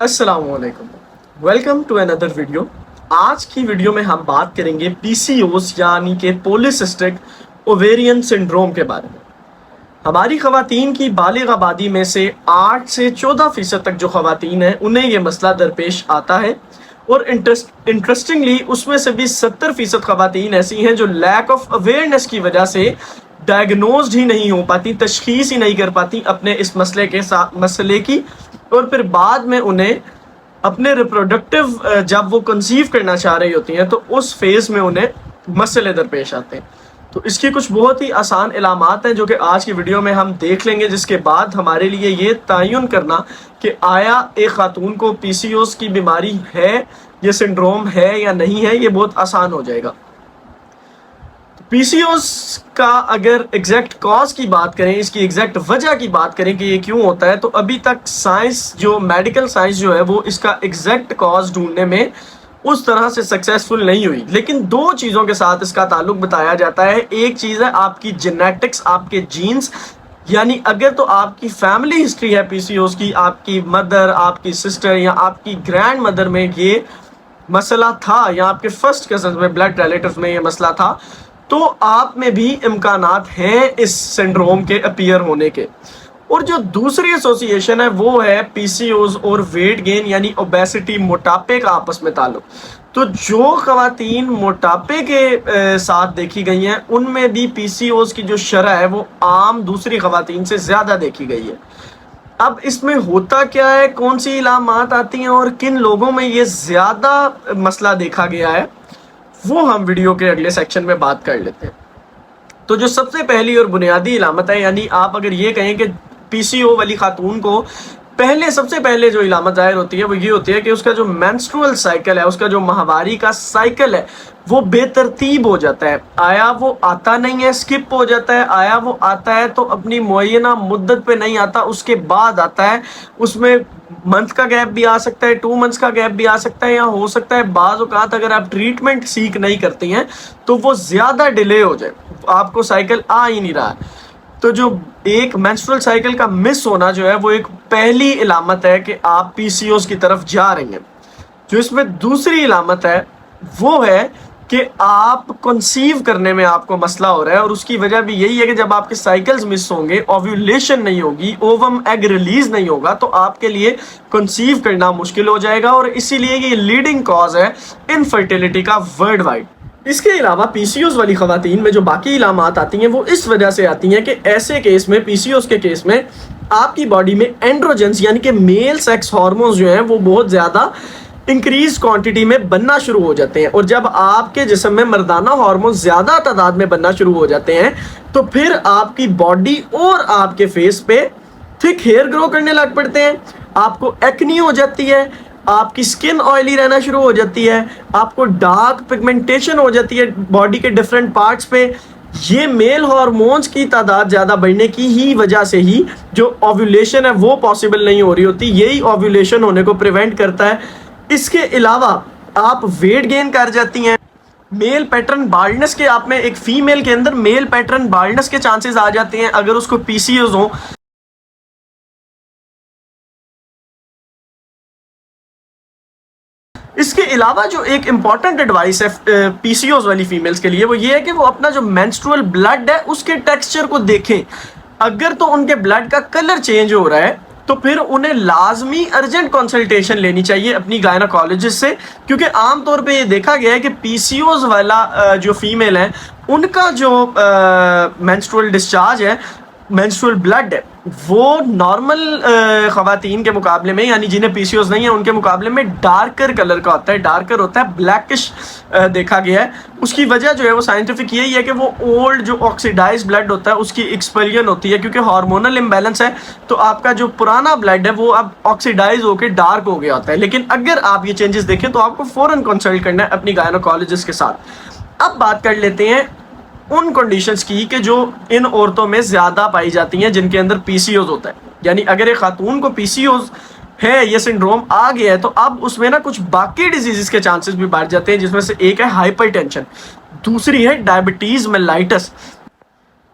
अस्सलामुअलैकुम, welcome to another video. आज की वीडियो में हम बात करेंगे पीसीओएस यानी कि पॉलीसिस्टिक ओवेरियन सिंड्रोम के बारे में। हमारी ख़वातीन की बालिग आबादी में से 8 से 14% तक जो ख़वातीन हैं उन्हें ये मसला दरपेश आता है और इंटरेस्टिंगली उसमें से भी 70% ख़वातीन ऐसी हैं जो लैक ऑफ अवेयरनेस की वजह से डायग्नोज्ड ही नहीं हो पाती, तशखीस ही नहीं कर पाती अपने इस मसले की, और फिर बाद में उन्हें अपने रिप्रोडक्टिव जब वो कंसीव करना चाह रही होती हैं तो उस फेज़ में उन्हें मसले दरपेश आते हैं। तो इसकी कुछ बहुत ही आसान इलामात हैं जो कि आज की वीडियो में हम देख लेंगे, जिसके बाद हमारे लिए ये तयन करना कि आया एक खातून को पीसीओएस की बीमारी है, ये सिंड्रोम है या नहीं है, ये बहुत आसान हो जाएगा। पीसीओएस का अगर एग्जैक्ट कॉज की बात करें, इसकी एग्जैक्ट वजह की बात करें कि ये क्यों होता है, तो अभी तक साइंस जो मेडिकल साइंस जो है वो इसका एग्जैक्ट कॉज ढूंढने में उस तरह से सक्सेसफुल नहीं हुई। लेकिन दो चीज़ों के साथ इसका ताल्लुक बताया जाता है। एक चीज़ है आपकी जेनेटिक्स, आपके जीन्स, यानी अगर तो आपकी फैमिली हिस्ट्री है पीसीओएस की, आपकी मदर, आपकी सिस्टर या आपकी ग्रैंड मदर में ये मसला था या आपके फर्स्ट कजन में, ब्लड रिलेटिव्स में ये मसला था, तो आप में भी इम्कानात हैं इस सिंड्रोम के अपीयर होने के। और जो दूसरी एसोसिएशन है वो है पीसीओएस और वेट गेन यानी ओबेसिटी, मोटापे का आपस में ताल्लुक। तो जो ख़वातीन मोटापे के साथ देखी गई हैं उनमें भी पीसीओएस की जो शरह है वो आम दूसरी ख़वातीन से ज़्यादा देखी गई है। अब इसमें होता क्या है, कौन सी इलामात आती हैं और किन लोगों में ये ज़्यादा मसला देखा गया है, वो हम वीडियो के अगले सेक्शन में बात कर लेते हैं। तो जो सबसे पहली और बुनियादी इलामत है, यानी आप अगर ये कहें कि पीसीओ वाली खातून को सबसे पहले जो इलामत जाहिर होती है वो ये होती है कि उसका जो मेंस्ट्रुअल साइकिल है, उसका जो माहवारी का साइकिल है वो बेतरतीब हो जाता है। आया वो आता नहीं है, स्किप हो जाता है, आया वो आता है तो अपनी मुअय्यना मुद्दत पे नहीं आता, उसके बाद आता है। उसमें मंथ का गैप भी आ सकता है, 2 मंथ्स का गैप भी आ सकता है, या हो सकता है बाज़ औक़ात अगर आप ट्रीटमेंट सीख नहीं करती हैं तो वो ज़्यादा डिले हो जाए, आपको साइकिल आ ही नहीं रहा है। तो जो एक मेंस्ट्रुअल साइकिल का मिस होना जो है वो एक पहली इलामत है कि आप पीसीओएस की तरफ जा रही हैं। जो इसमें दूसरी इलामत है वो है कि आप कंसीव करने में आपको मसला हो रहा है, और उसकी वजह भी यही है कि जब आपके साइकिल्स मिस होंगे, ओव्यूलेशन नहीं होगी, ओवम एग रिलीज नहीं होगा, तो आपके लिए कंसीव करना मुश्किल हो जाएगा, और इसीलिए ये लीडिंग कॉज है इनफर्टिलिटी का वर्ल्ड वाइड। इसके अलावा पीसीओएस वाली ख़वातीन में जो बाकी इलामात आती हैं वो इस वजह से आती हैं कि ऐसे केस में, पीसीओएस के केस में, आपकी बॉडी में एंड्रोजेंस यानी कि मेल सेक्स हार्मोन्स जो हैं वो बहुत ज़्यादा इंक्रीज क्वांटिटी में बनना शुरू हो जाते हैं, और जब आपके जिस्म में मर्दाना हार्मोन ज़्यादा तादाद में बनना शुरू हो जाते हैं तो फिर आपकी बॉडी और आपके फेस पे थिक हेयर ग्रो करने लग पड़ते हैं, आपको एक्नी हो जाती है, आपकी स्किन ऑयली रहना शुरू हो जाती है, आपको डार्क पिगमेंटेशन हो जाती है बॉडी के डिफरेंट पार्ट्स पे। ये मेल हार्मोन्स की तादाद ज़्यादा बढ़ने की ही वजह से ही जो ओव्यूलेशन है वो पॉसिबल नहीं हो रही होती, यही ओव्यूलेशन होने को प्रिवेंट करता है। इसके अलावा आप वेट गेन कर जाती हैं, मेल पैटर्न बाल्डनेस के, आप में एक फीमेल के अंदर मेल पैटर्न बाल्डनेस के चांसेस आ जाते हैं अगर उसको पीसीओएस हो। इसके अलावा जो एक इम्पॉर्टेंट एडवाइस है पीसीओएस वाली फीमेल्स के लिए वो ये है कि वो अपना जो मेंस्ट्रुअल ब्लड है उसके टेक्सचर को देखें। अगर तो उनके ब्लड का कलर चेंज हो रहा है तो फिर उन्हें लाजमी अर्जेंट कंसल्टेशन लेनी चाहिए अपनी गायनोकोलॉजिस्ट से, क्योंकि आमतौर पे ये देखा गया है कि पीसीओएस वाला जो फीमेल है उनका जो मेंस्ट्रुअल डिस्चार्ज है, मेंस्ट्रुअल ब्लड है, वो नॉर्मल ख़वातीन के मुकाबले में, यानी जिन्हें पीसीओएस नहीं है उनके मुकाबले में डार्कर कलर का होता है, डार्कर होता है, ब्लैकिश देखा गया है। उसकी वजह जो है वो साइंटिफिक यही है कि वो ओल्ड जो ऑक्सीडाइज ब्लड होता है उसकी एक्सपेलियन होती है, क्योंकि हार्मोनल इम्बैलेंस है तो आपका जो पुराना ब्लड है वो अब ऑक्सीडाइज होकर डार्क हो गया होता है। लेकिन अगर आप ये चेंजेस देखें तो आपको फ़ौरन कंसल्ट करना है अपनी गायनोकोलॉजिस्ट के साथ। अब बात कर लेते हैं उन कंडीशंस की कि जो इन औरतों में ज़्यादा पाई जाती हैं जिनके अंदर पीसीओएस होता है। यानी अगर एक खातून को पीसीओएस है, ये सिंड्रोम आ गया है, तो अब उसमें ना कुछ बाकी डिजीज़ के चांसेस भी बढ़ जाते हैं, जिसमें से एक है हाइपरटेंशन, दूसरी है डायबिटीज़ मेलाइटस।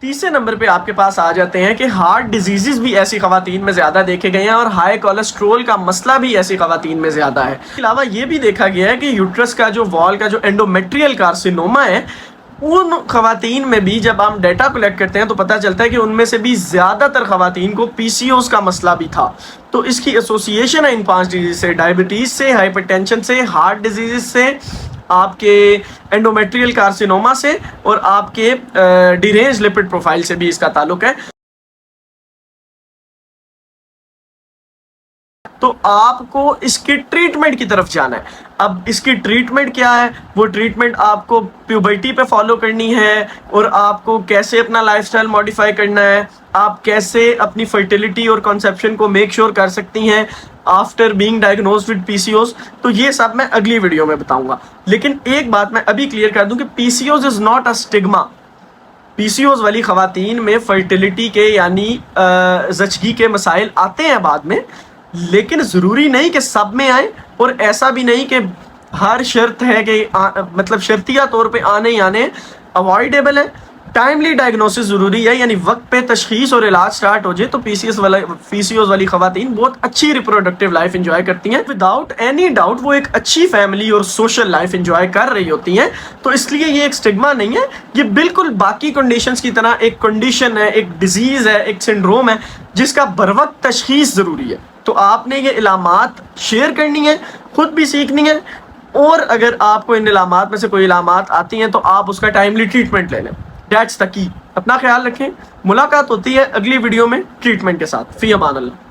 तीसरे नंबर पे आपके पास आ जाते हैं कि हार्ट डिजीजेस भी ऐसी खवातीन में ज़्यादा देखे गए हैं और हाई कोलेस्ट्रोल का मसला भी ऐसी खवातीन में ज़्यादा है। इसके अलावा ये भी देखा गया है कि यूट्रस का जो वॉल का जो एंडोमेट्रियल कार्सिनोमा है, उन खवातीन में भी जब हम डाटा कलेक्ट करते हैं तो पता चलता है कि उनमें से भी ज़्यादातर खवातीन को पीसीओस का मसला भी था। तो इसकी एसोसिएशन है इन 5 डिजीज से, डायबिटीज़ से, हाइपरटेंशन से, हार्ट डिजीज़ से, आपके एंडोमेट्रियल कार्सिनोमा से और आपके डिरेंज लिपिड प्रोफाइल से भी इसका ताल्लुक है। तो आपको इसके ट्रीटमेंट की तरफ जाना है। अब इसकी ट्रीटमेंट क्या है, वो ट्रीटमेंट आपको प्यूबर्टी पे फॉलो करनी है और आपको कैसे अपना लाइफस्टाइल मॉडिफाई करना है, आप कैसे अपनी फर्टिलिटी और कंसेप्शन को मेक श्योर कर सकती हैं after being diagnosed with PCOS. तो ये सब मैं अगली वीडियो में बताऊंगा। लेकिन एक बात मैं अभी क्लियर कर दूं कि PCOS is not a stigma. PCOS वाली खवातीन में फर्टिलिटी के यानी जचगी के मसाइल आते हैं बाद में, लेकिन ज़रूरी नहीं कि सब में आए और ऐसा भी नहीं कि हर शर्त है कि मतलब शर्तिया तौर पे आने ही आने। अवॉइडेबल है, टाइमली डायग्नोसिस ज़रूरी है, यानी वक्त पे तशखीस और इलाज स्टार्ट हो जाए तो पीसीओस वाली खवातीन बहुत अच्छी रिप्रोडक्टिव लाइफ इंजॉय करती हैं। विदाउट एनी डाउट वो एक अच्छी फैमिली और सोशल लाइफ इंजॉय कर रही होती हैं। तो इसलिए ये एक स्टिग्मा नहीं है, ये बिल्कुल बाकी कंडीशंस की तरह एक कंडीशन है, एक डिजीज़ है, एक सिंड्रोम है जिसका बरवक्त तशखीस ज़रूरी है। तो आपने ये इलामात शेयर करनी है, खुद भी सीखनी है, और अगर आपको इन इलामात में से कोई इलामात आती हैं तो आप उसका टाइमली ट्रीटमेंट ले लें। That's the key. अपना ख्याल रखें। मुलाकात होती है अगली वीडियो में ट्रीटमेंट के साथ। फी अमान अल्लाह।